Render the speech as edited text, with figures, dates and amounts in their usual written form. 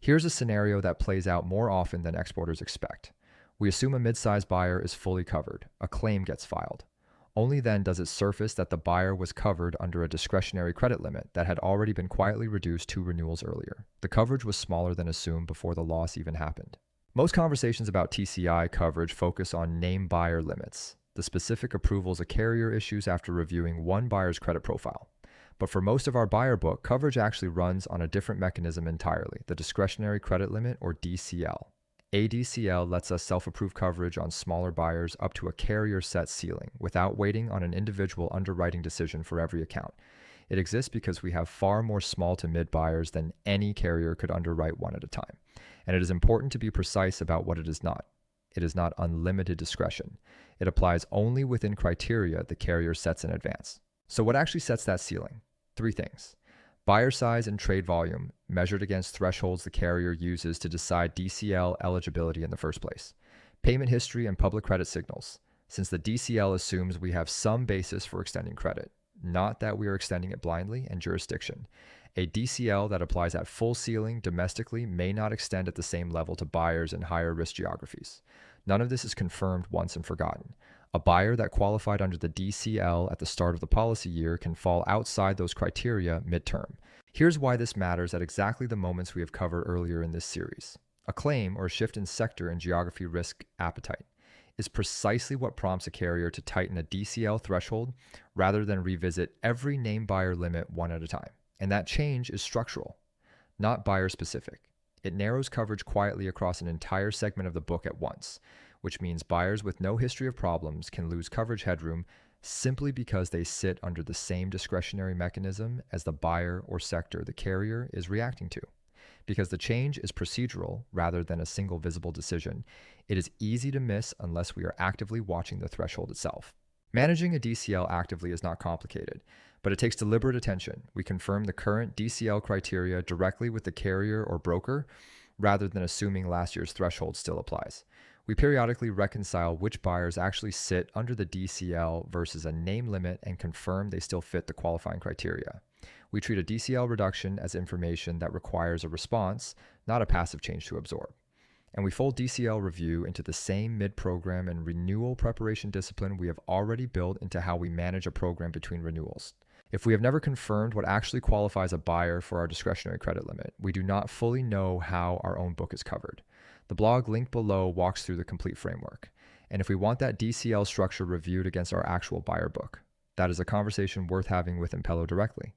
Here's a scenario that plays out more often than exporters expect. We assume a mid-sized buyer is fully covered. A claim gets filed. Only then does it surface that the buyer was covered under a discretionary credit limit that had already been quietly reduced 2 renewals earlier. The coverage was smaller than assumed before the loss even happened. Most conversations about TCI coverage focus on name buyer limits, the specific approvals a carrier issues after reviewing one buyer's credit profile. But for most of our buyer book, coverage actually runs on a different mechanism entirely, the Discretionary Credit Limit, or DCL. ADCL lets us self-approve coverage on smaller buyers up to a carrier-set ceiling without waiting on an individual underwriting decision for every account. It exists because we have far more small to mid buyers than any carrier could underwrite one at a time. And it is important to be precise about what it is not. It is not unlimited discretion. It applies only within criteria the carrier sets in advance. So what actually sets that ceiling? 3 things. Buyer size and trade volume, measured against thresholds the carrier uses to decide DCL eligibility in the first place. Payment history and public credit signals, since the DCL assumes we have some basis for extending credit, not that we are extending it blindly, and jurisdiction. A DCL that applies at full ceiling domestically may not extend at the same level to buyers in higher risk geographies. None of this is confirmed once and forgotten. A buyer that qualified under the DCL at the start of the policy year can fall outside those criteria midterm. Here's why this matters at exactly the moments we have covered earlier in this series. A claim, or a shift in sector and geography risk appetite, is precisely what prompts a carrier to tighten a DCL threshold rather than revisit every name buyer limit one at a time. And that change is structural, not buyer specific. It narrows coverage quietly across an entire segment of the book at once, which means buyers with no history of problems can lose coverage headroom simply because they sit under the same discretionary mechanism as the buyer or sector the carrier is reacting to. Because the change is procedural rather than a single visible decision, it is easy to miss unless we are actively watching the threshold itself. Managing a DCL actively is not complicated, but it takes deliberate attention. We confirm the current DCL criteria directly with the carrier or broker rather than assuming last year's threshold still applies. We periodically reconcile which buyers actually sit under the DCL versus a name limit and confirm they still fit the qualifying criteria. We treat a DCL reduction as information that requires a response, not a passive change to absorb. And we fold DCL review into the same mid-program and renewal preparation discipline we have already built into how we manage a program between renewals. If we have never confirmed what actually qualifies a buyer for our discretionary credit limit, we do not fully know how our own book is covered. The blog link below walks through the complete framework. And if we want that DCL structure reviewed against our actual buyer book, that is a conversation worth having with Impello directly.